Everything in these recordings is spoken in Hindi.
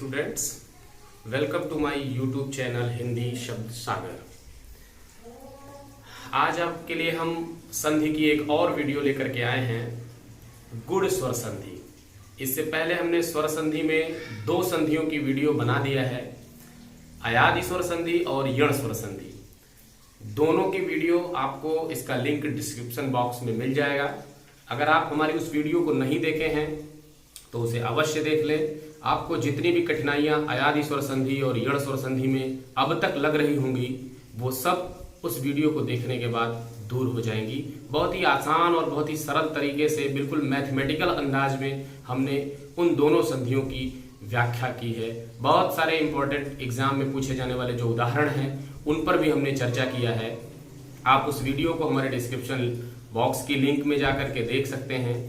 Students, welcome to my YouTube channel Hindi Shabd Sagar. आज आपके लिए हम संधि की एक और वीडियो लेकर के आए हैं, गुण स्वर संधि। इससे पहले हमने स्वर संधि में दो संधियों की वीडियो बना दिया है, अयादि स्वर संधि और यण स्वर संधि। दोनों की वीडियो आपको इसका लिंक डिस्क्रिप्शन बॉक्स में मिल जाएगा। अगर आप हमारी उस वीडियो को नहीं देखे हैं तो उसे अवश्य देख लें। आपको जितनी भी कठिनाइयां अयादि स्वर संधि और यण स्वर संधि में अब तक लग रही होंगी वो सब उस वीडियो को देखने के बाद दूर हो जाएंगी। बहुत ही आसान और बहुत ही सरल तरीके से, बिल्कुल मैथमेटिकल अंदाज में हमने उन दोनों संधियों की व्याख्या की है। बहुत सारे इंपॉर्टेंट एग्जाम में पूछे जाने वाले जो उदाहरण हैं उन पर भी हमने चर्चा किया है। आप उस वीडियो को हमारे डिस्क्रिप्शन बॉक्स की लिंक में जाकर के देख सकते हैं।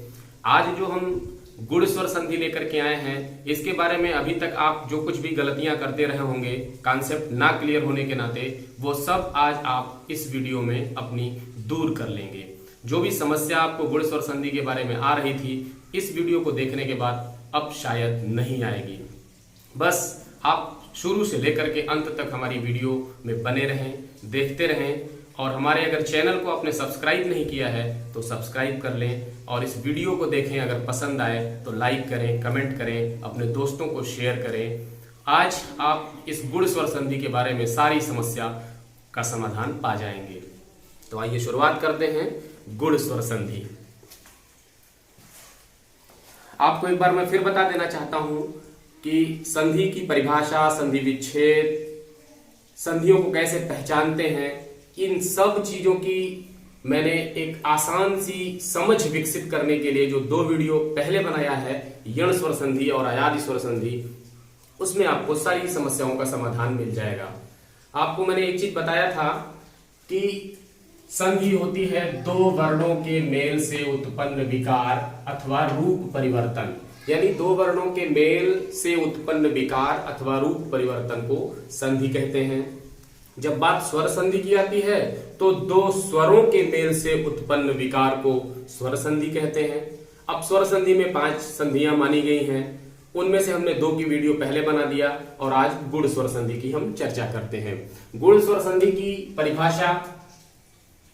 आज जो हम गुण स्वर संधि लेकर के आए हैं, इसके बारे में अभी तक आप जो कुछ भी गलतियां करते रहे होंगे कॉन्सेप्ट ना क्लियर होने के नाते, वो सब आज आप इस वीडियो में अपनी दूर कर लेंगे। जो भी समस्या आपको गुण स्वर संधि के बारे में आ रही थी, इस वीडियो को देखने के बाद अब शायद नहीं आएगी। बस आप शुरू से लेकर के अंत तक हमारी वीडियो में बने रहें, देखते रहें। और हमारे अगर चैनल को आपने सब्सक्राइब नहीं किया है तो सब्सक्राइब कर लें और इस वीडियो को देखें। अगर पसंद आए तो लाइक करें, कमेंट करें, अपने दोस्तों को शेयर करें। आज आप इस गुण स्वर संधि के बारे में सारी समस्या का समाधान पा जाएंगे। तो आइए शुरुआत करते हैं गुण स्वर संधि। आपको एक बार मैं फिर बता देना चाहता हूं कि संधि की परिभाषा, संधि विच्छेद, संधियों को कैसे पहचानते हैं, इन सब चीजों की मैंने एक आसान सी समझ विकसित करने के लिए जो दो वीडियो पहले बनाया है, यण स्वर संधि और अयादि स्वर संधि, उसमें आपको सारी समस्याओं का समाधान मिल जाएगा। आपको मैंने एक चीज बताया था कि संधि होती है दो वर्णों के मेल से उत्पन्न विकार अथवा रूप परिवर्तन। यानी दो वर्णों के मेल से उत्पन्न विकार अथवा रूप परिवर्तन को संधि कहते हैं। जब बात स्वर संधि की आती है तो दो स्वरों के मेल से उत्पन्न विकार को स्वर संधि कहते हैं। अब स्वर संधि में 5 संधियां मानी गई हैं, उनमें से हमने 2 की वीडियो पहले बना दिया और आज गुण स्वर संधि की हम चर्चा करते हैं। गुण स्वर संधि की परिभाषा,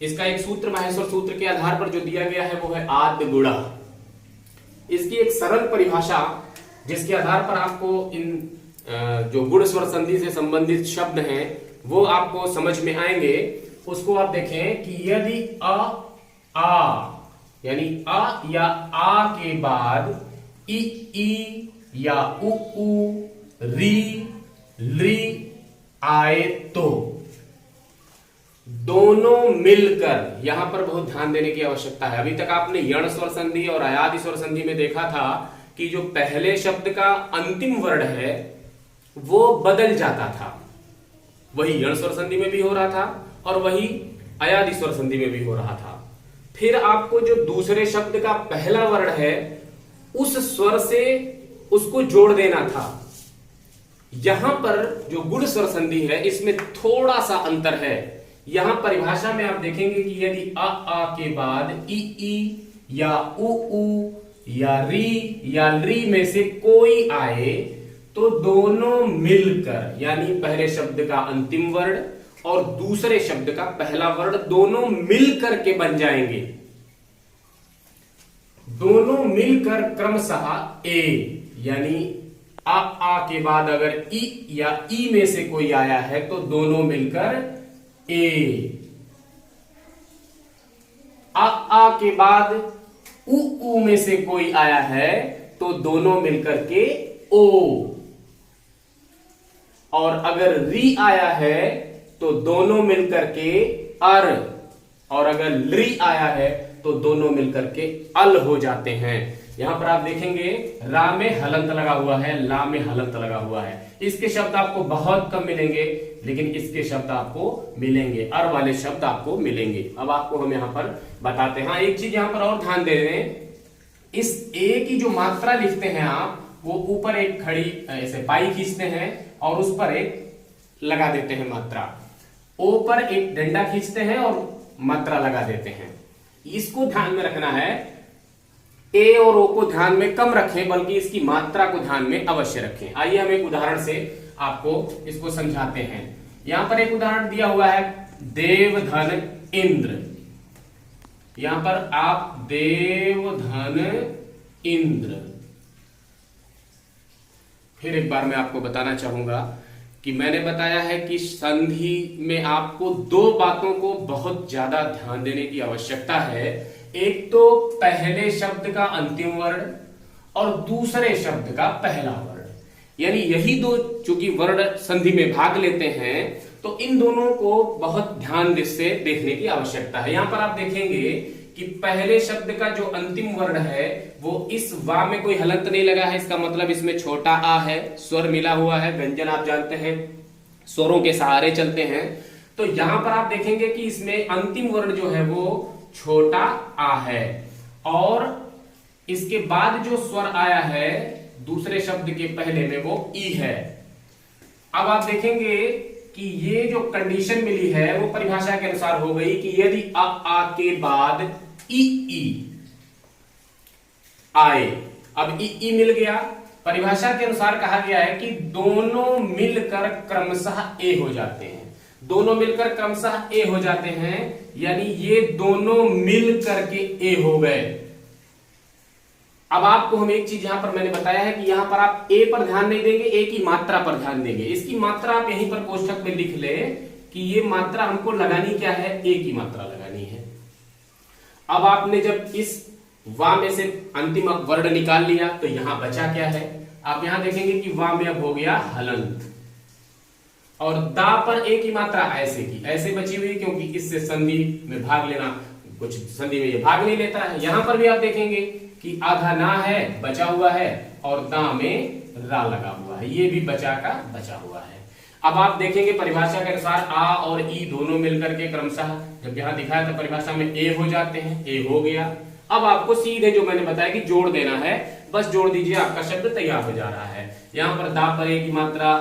इसका एक सूत्र माहेश्वर सूत्र के आधार पर जो दिया गया है वो है आद्य गुणा। इसकी एक सरल परिभाषा जिसके आधार पर आपको इन जो गुण स्वर संधि से संबंधित शब्द हैं वो आपको समझ में आएंगे। उसको आप देखें कि यदि आ यानी अ या आ के बाद ई या उ री ली आए तो दोनों मिलकर, यहां पर बहुत ध्यान देने की आवश्यकता है। अभी तक आपने यण स्वर संधि और अयादि स्वर संधि में देखा था कि जो पहले शब्द का अंतिम वर्ण है वो बदल जाता था। वही यण स्वर संधि में भी हो रहा था और वही अयादि स्वर संधि में भी हो रहा था। फिर आपको जो दूसरे शब्द का पहला वर्ण है उस स्वर से उसको जोड़ देना था। यहां पर जो गुण स्वर संधि है इसमें थोड़ा सा अंतर है। यहां परिभाषा में आप देखेंगे कि यदि आ के बाद ई या उ या री में से कोई आए तो दोनों मिलकर, यानी पहले शब्द का अंतिम वर्ण और दूसरे शब्द का पहला वर्ण दोनों मिलकर के बन जाएंगे। दोनों मिलकर क्रमशः ए, यानी आ के बाद अगर ई या ई में से कोई आया है तो दोनों मिलकर ए। आ के बाद उ में से कोई आया है तो दोनों मिलकर के ओ। और अगर री आया है तो दोनों मिलकर के अर, और अगर ली आया है तो दोनों मिलकर के अल हो जाते हैं। यहां पर आप देखेंगे रा में हलंत लगा हुआ है, ला में हलंत लगा हुआ है। इसके शब्द आपको बहुत कम मिलेंगे, लेकिन इसके शब्द आपको मिलेंगे, अर वाले शब्द आपको मिलेंगे। अब आपको हम यहां पर बताते हैं। एक चीज यहां पर और ध्यान दे दें, इस ए की जो मात्रा लिखते हैं आप, वो ऊपर एक खड़ी ऐसे पाई खींचते हैं और उस पर एक लगा देते हैं मात्रा। ओ पर एक डंडा खींचते हैं और मात्रा लगा देते हैं। इसको ध्यान में रखना है ए और ओ को ध्यान में कम रखें, बल्कि इसकी मात्रा को ध्यान में अवश्य रखें। आइए हम एक उदाहरण से आपको इसको समझाते हैं। यहां पर एक उदाहरण दिया हुआ है, देवधन इंद्र। यहां पर आप देवधन इंद्र। फिर एक बार मैं आपको बताना चाहूंगा कि मैंने बताया है कि संधि में आपको दो बातों को बहुत ज्यादा ध्यान देने की आवश्यकता है। एक तो पहले शब्द का अंतिम वर्ण और दूसरे शब्द का पहला वर्ण, यानी यही दो चूंकि वर्ण संधि में भाग लेते हैं, तो इन दोनों को बहुत ध्यान से देखने की आवश्यकता है। यहां पर आप देखेंगे कि पहले शब्द का जो अंतिम वर्ण है वो इस वा में कोई हलंत नहीं लगा है, इसका मतलब इसमें छोटा आ है, स्वर मिला हुआ है। व्यंजन आप जानते हैं स्वरों के सहारे चलते हैं, तो यहां पर आप देखेंगे कि इसमें अंतिम वर्ण जो है वो छोटा आ है, और इसके बाद जो स्वर आया है दूसरे शब्द के पहले में वो ई है। अब आप देखेंगे कि ये जो कंडीशन मिली है वो परिभाषा के अनुसार हो गई कि यदि आ के बाद ई आए, अब ई मिल गया, परिभाषा के अनुसार कहा गया है कि दोनों मिलकर क्रमशः ए हो जाते हैं। दोनों मिलकर क्रमशः ए हो जाते हैं, यानी ये दोनों मिल करके ए हो गए। अब आपको हम एक चीज यहां पर मैंने बताया है कि यहां पर आप ए पर ध्यान नहीं देंगे, ए की मात्रा पर ध्यान देंगे। इसकी मात्रा आप यहीं पर कोष्ठक में लिख ले कि ये मात्रा हमको लगानी क्या है, ए की मात्रा लगानी है। अब आपने जब इस वा में से अंतिम वर्ण निकाल लिया तो यहां बचा क्या है, आप यहां देखेंगे कि वा में अब हो गया हलंत, और दा पर ए की मात्रा ऐसे की ऐसे बची हुई, क्योंकि इससे संधि में भाग लेना, कुछ संधि में ये भाग नहीं लेता है। यहां पर भी आप देखेंगे कि आधा ना है बचा हुआ है और दा में रा लगा हुआ है, ये भी बचा का बचा हुआ है। अब आप देखेंगे परिभाषा के अनुसार आ और ई दोनों मिलकर के क्रमशः जब यहां दिखाया था परिभाषा में ए हो जाते हैं, ए हो गया। अब आपको सीधे जो मैंने बताया कि जोड़ देना है, बस जोड़ दीजिए, आपका शब्द तैयार हो जा रहा है। यहां पर दा पर ए की मात्रा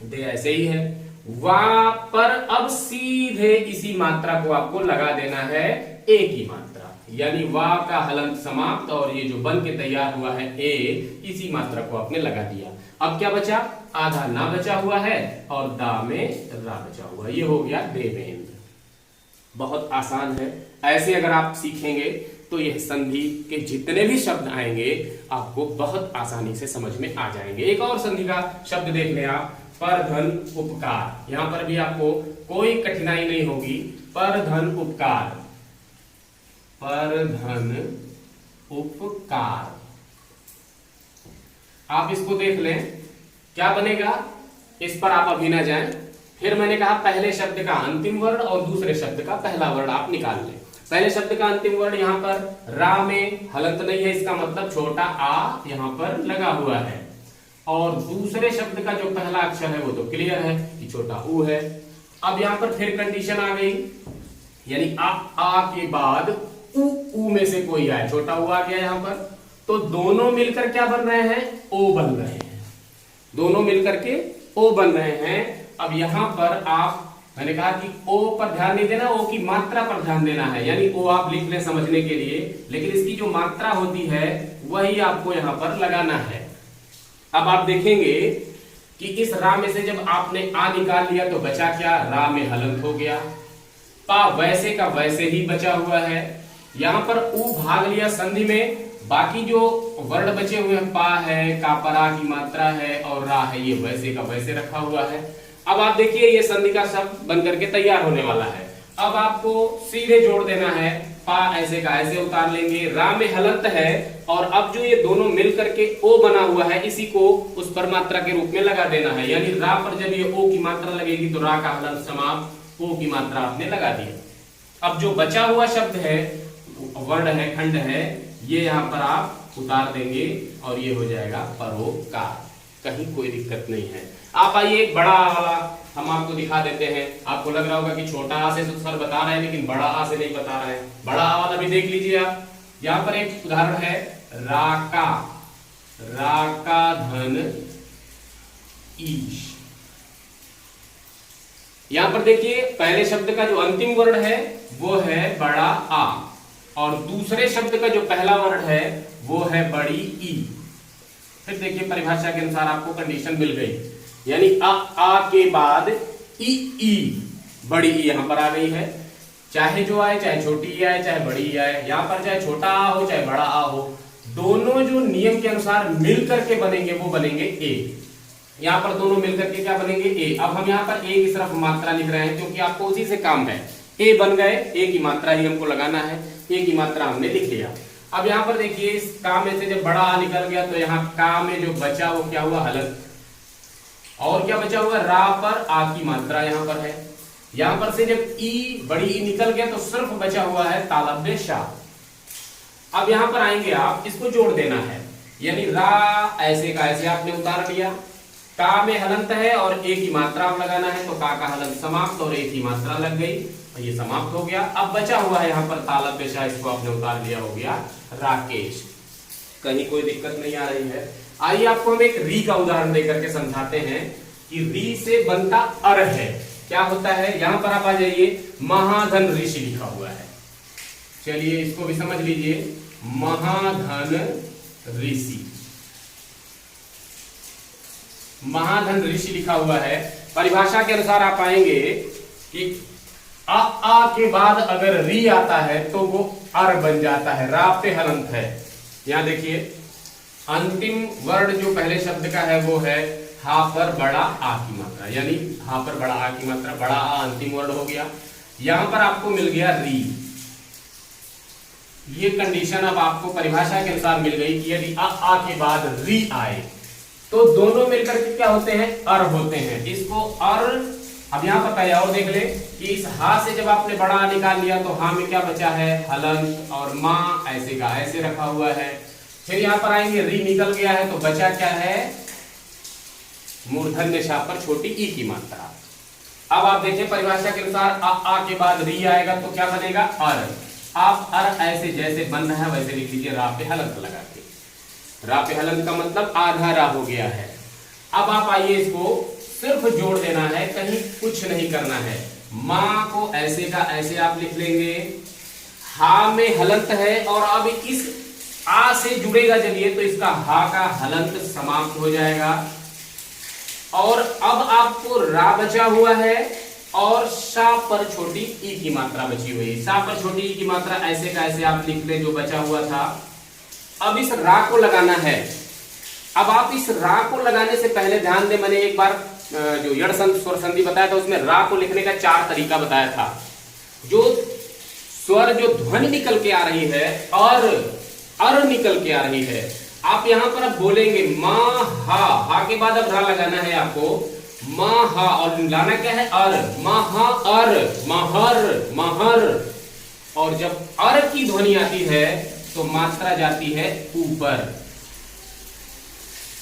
दे ऐसे ही है, वा पर अब सीधे इसी मात्रा को आपको लगा देना है ए की मात्रा, यानी वा का हलंत समाप्त, और ये जो बन के तैयार हुआ है ए, इसी मात्रा को आपने लगा दिया। अब क्या बचा, आधा ना बचा हुआ है और दा में रा बचा हुआ, ये हो गया देवेंद्र। बहुत आसान है, ऐसे अगर आप सीखेंगे तो यह संधि के जितने भी शब्द आएंगे आपको बहुत आसानी से समझ में आ जाएंगे। एक और संधि का शब्द देख लें आप, परधन उपकार। यहां पर भी आपको कोई कठिनाई नहीं होगी। परधन उपकार, परधन उपकार, आप इसको देख लें क्या बनेगा, इस पर आप अभी ना जाएं। फिर मैंने कहा पहले शब्द का अंतिम वर्ण और दूसरे शब्द का पहला वर्ण आप निकाल लें। पहले शब्द का अंतिम वर्ण यहां पर रा में हलंत नहीं है, इसका मतलब छोटा आ यहां पर लगा हुआ है, और दूसरे शब्द का जो पहला अक्षर है वो तो क्लियर है कि छोटा ऊ है। अब यहां पर फिर कंडीशन आ गई, यानी आ के बाद ऊ में से कोई आए, छोटा ऊ आ गया यहां पर, तो दोनों मिलकर क्या बन रहे हैं, ओ बन रहे हैं, दोनों मिलकर के ओ बन रहे हैं। अब यहां पर आप, मैंने कहा कि ओ पर ध्यान नहीं देना, ओ की मात्रा पर ध्यान देना है, यानी ओ आप लिख लें समझने के लिए, लेकिन इसकी जो मात्रा होती है वही आपको यहां पर लगाना है। अब आप देखेंगे कि इस रा में से जब आपने आ निकाल लिया तो बचा क्या, रा में हलंत हो गया, पा वैसे का वैसे ही बचा हुआ है। यहां पर ऊ भाग लिया संधि में, बाकी जो वर्ण बचे हुए हैं पा है, कापरा की मात्रा है और रा है, ये वैसे का वैसे रखा हुआ है। अब आप देखिए ये संधि का शब्द बनकर के तैयार होने वाला है। अब आपको सीधे जोड़ देना है, पा ऐसे का ऐसे उतार लेंगे, रा में हलंत है, और अब जो ये दोनों मिल करके ओ बना हुआ है इसी को उस पर मात्रा के रूप में लगा देना है, यानी रा पर जब ये ओ की मात्रा लगेगी तो रा का हलंत समाप्त, ओ की मात्रा आपने लगा दी। अब जो बचा हुआ शब्द है, वर्ण है, खंड है, ये यहां पर आप उतार देंगे और ये हो जाएगा परोकार, कहीं कोई दिक्कत नहीं है। आप आइए एक बड़ा वाला हम आपको दिखा देते हैं। आपको लग रहा होगा कि छोटा आ से तो सर बता रहे हैं, लेकिन बड़ा आ से नहीं बता रहे हैं। बड़ा आ वाला भी देख लीजिए आप। यहां पर एक उदाहरण है, राका, राका धन ईश। यहां पर देखिए पहले शब्द का जो अंतिम वर्ण है वो है बड़ा आ, और दूसरे शब्द का जो पहला वर्ण है वो है बड़ी ई। फिर देखिए परिभाषा के अनुसार आपको कंडीशन मिल गई, यानी आ के बाद ई बड़ी ई यहां पर आ गई है। चाहे जो आए, चाहे छोटी ई आए चाहे बड़ी ई आए, यहां पर चाहे छोटा आ हो चाहे बड़ा आ हो, दोनों जो नियम के अनुसार मिल करके बनेंगे वो बनेंगे ए। यहां पर दोनों मिलकर के क्या बनेंगे ए। अब हम यहां पर ए की सिर्फ मात्रा लिख रहे हैं क्योंकि आपको उसी से काम है। ए बन गए, ए की मात्रा ही हमको लगाना है, ए की मात्रा हमने लिख लिया। अब यहां पर देखिए इस का में से जब बड़ा आ निकल गया तो यहाँ का में जो बचा वो क्या हुआ, हलंत। और क्या बचा हुआ, रा पर आ की मात्रा यहां पर है। यहां पर से जब ई बड़ी ई निकल गया तो सिर्फ बचा हुआ है तालव्य शा। अब यहां पर आएंगे आप, इसको जोड़ देना है, यानी रा ऐसे का ऐसे आपने उतार लिया, का में हलंत है और ए की मात्रा आप लगाना है, तो का हलंत समाप्त और ए की मात्रा लग गई और ये समाप्त हो गया। अब बचा हुआ है यहाँ पर तालव्य शा, इसको आपने उतार लिया, हो गया राकेश। कहीं कोई दिक्कत नहीं आ रही है। आइए आपको हम एक री का उदाहरण देकर के समझाते हैं कि री से बनता अर है। क्या होता है, यहां पर आप आ जाइए, महाधन ऋषि लिखा हुआ है। चलिए इसको भी समझ लीजिए, महाधन ऋषि, महाधन ऋषि लिखा हुआ है। परिभाषा के अनुसार आप आएंगे कि आ के बाद अगर री आता है तो वो अर बन जाता है, रा पे हलंत है। यहां देखिए अंतिम वर्ण जो पहले शब्द का है वो है हा पर बड़ा आ की मात्रा, यानी हा पर बड़ा आ की मात्रा, बड़ा आ अंतिम वर्ण हो गया। यहां पर आपको मिल गया री। ये कंडीशन अब आपको परिभाषा के अनुसार मिल गई कि यदि आ के बाद री आए तो दोनों मिलकर के क्या होते हैं, अर होते हैं। इसको अर, अब यहां पर पहले और देख ले कि इस हा से जब आपने बड़ा आ निकाल लिया तो हा में क्या बचा है, हलंत, और मां ऐसे का ऐसे रखा हुआ है। फिर यहां पर आएंगे, री निकल गया है तो बचा क्या है, मूर्धन्य शा पर छोटी ई की मात्रा। अब आप देखें परिभाषा के अनुसार आ के बाद री आएगा तो क्या बनेगा, अर। आप अर ऐसे जैसे बन रहा है वैसे लिख लीजिए, रा पे हलंत लगा के। रा पे हलंत का मतलब आधा रा हो गया है। अब आप आइए इसको सिर्फ जोड़ देना है, कहीं कुछ नहीं करना है। मां को ऐसे का ऐसे आप लिख लेंगे, हा में हलंत है और अब इस आ से जुड़ेगा चलिए तो इसका हा का हलंत समाप्त हो जाएगा। और अब आपको रा बचा हुआ है और शा पर छोटी ई की मात्रा बची हुई है। शा पर छोटी ई की मात्रा ऐसे का ऐसे आप लिख ले जो बचा हुआ था। अब इस रा को लगाना है। अब आप इस रा को लगाने से पहले ध्यान दें, मैंने एक बार जो यड़ स्वर संधि बताया था उसमें रा को लिखने का 4 तरीका बताया था। जो स्वर जो ध्वनि निकल के आ रही है और अर निकल के आ रही है, आप यहां पर अब बोलेंगे मां हा के बाद अब रा लगाना है आपको, मां हा, और लाना क्या है, अर, महा अर, महर महर। और जब अर की ध्वनि आती है तो मात्रा जाती है ऊपर।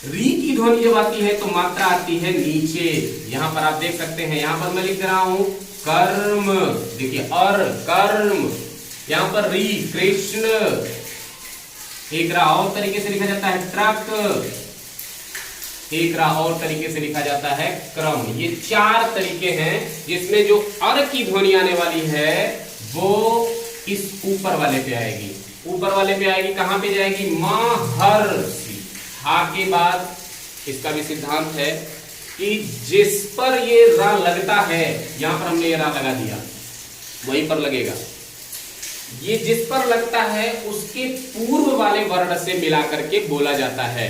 री की ध्वनि जब आती है तो मात्रा आती है नीचे। यहां पर आप देख सकते हैं, यहां पर मैं लिख रहा हूं कर्म, देखिए अर कर्म, यहां पर री कृष्ण। एक रा और तरीके से लिखा जाता है ट्रक, एक रा और तरीके से लिखा जाता है क्रम। ये 4 तरीके हैं जिसमें जो अर की ध्वनि आने वाली है वो इस ऊपर वाले पे आएगी। ऊपर वाले पे आएगी, कहां पे जाएगी, महर्षि। हा के बाद इसका भी सिद्धांत है कि जिस पर ये रा लगता है, यहां पर हमने ये रा लगा दिया, वहीं पर लगेगा। ये जिस पर लगता है उसके पूर्व वाले वर्ण से मिला करके बोला जाता है।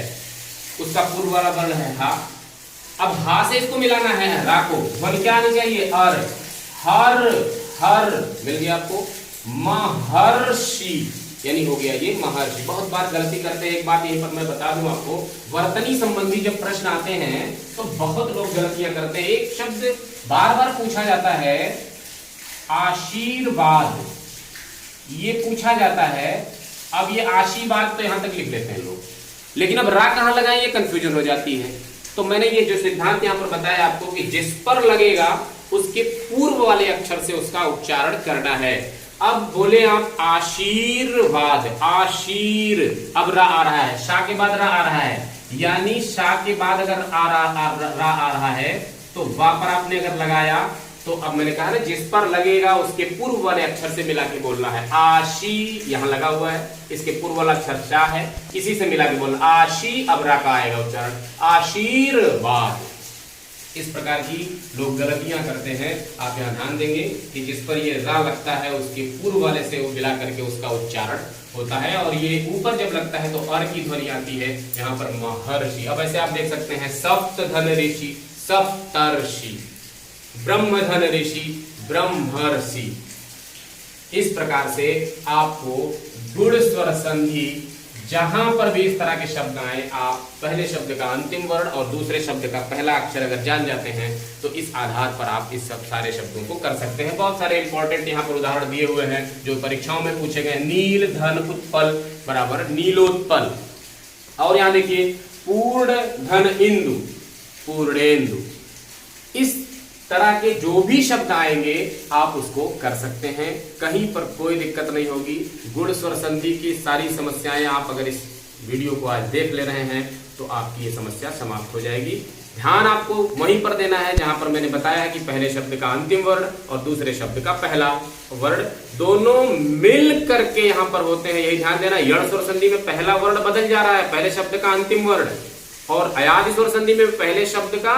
उसका पूर्व वाला वर्ण है हा। अब हा से इसको मिलाना है रा को, ध्वनि क्या आनी चाहिए, अर, हर हर मिल गया आपको, महर्षि यानी हो गया ये महर्षि। बहुत बार गलती करते हैं, एक बात यहीं पर मैं बता दूं आपको, वर्तनी संबंधी जब प्रश्न आते हैं तो बहुत लोग गलतियां करते हैं। एक शब्द बार बार पूछा जाता है, आशीर्वाद, ये पूछा जाता है। अब ये आशीर्वाद तो यहां तक लिख लेते हैं लोग, लेकिन अब रा कहां लगाएं ये कंफ्यूजन हो जाती है। तो मैंने ये जो सिद्धांत यहां पर बताया आपको कि जिस पर लगेगा उसके पूर्व वाले अक्षर से उसका उच्चारण करना है। अब बोले आप आशीर्वाद, आशीर, अब रा आ रहा है, शा के बाद रा आ रहा है, यानी शा के बाद अगर रा आ रहा है तो वा पर आपने अगर लगाया तो अब मैंने कहा ना जिस पर लगेगा उसके पूर्व वाले अक्षर से मिला के बोलना है। आशी यहां लगा हुआ है, इसके पूर्व वाला अक्षर शा है, इसी से मिला के बोलना। आशी, अब रा का आएगा उच्चारण, आशीर्वाद। इस प्रकार की लोग गलतियां करते हैं। आप यहां ध्यान देंगे कि जिस पर ये रा लगता है उसके पूर्व वाले से वो मिला करके उसका उच्चारण होता है, और ये ऊपर जब लगता है तो अर की ध्वनि आती है, यहाँ पर महर्षि। अब ऐसे आप देख सकते हैं सप्तधन ऋषि, सप्तर्षि, ब्रह्मधन ऋषि, ब्रह्मर्षि। इस प्रकार से आपको गुण स्वर संधि जहां पर भी इस तरह के शब्द आए, आप पहले शब्द का अंतिम वर्ण और दूसरे शब्द का पहला अक्षर अगर जान जाते हैं तो इस आधार पर आप इस सब सारे शब्दों को कर सकते हैं। बहुत सारे इंपॉर्टेंट यहाँ पर उदाहरण दिए हुए हैं जो परीक्षाओं में पूछे गए। नील धन उत्पल बराबर नीलोत्पल। और यहाँ देखिए पूर्ण धन इंदु, पूर्णेंदु। इस तरह के जो भी शब्द आएंगे आप उसको कर सकते हैं, कहीं पर कोई दिक्कत नहीं होगी। गुण स्वर संधि की सारी समस्याएं आप अगर इस वीडियो को आज देख ले रहे हैं तो आपकी ये समस्या समाप्त हो जाएगी। ध्यान आपको वहीं पर देना है जहां पर मैंने बताया है कि पहले शब्द का अंतिम वर्ण और दूसरे शब्द का पहला वर्ण दोनों मिल करके यहां पर होते हैं, यही ध्यान देना। यण स्वर संधि में पहला वर्ण बदल जा रहा है, पहले शब्द का अंतिम वर्ण, और अयादि स्वर संधि में पहले शब्द का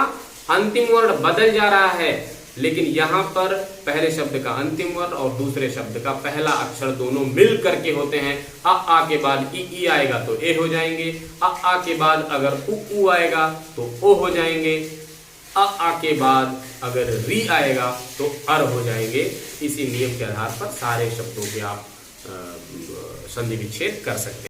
अंतिम वर्ण बदल जा रहा है, लेकिन यहां पर पहले शब्द का अंतिम वर्ण और दूसरे शब्द का पहला अक्षर दोनों मिल करके होते हैं। आ के बाद ई आएगा तो ए हो जाएंगे, आ के बाद अगर उ आएगा तो ओ हो जाएंगे, आ के बाद अगर री आएगा तो अर हो जाएंगे। इसी नियम के आधार पर सारे शब्दों के आप संधि विच्छेद कर सकते हैं।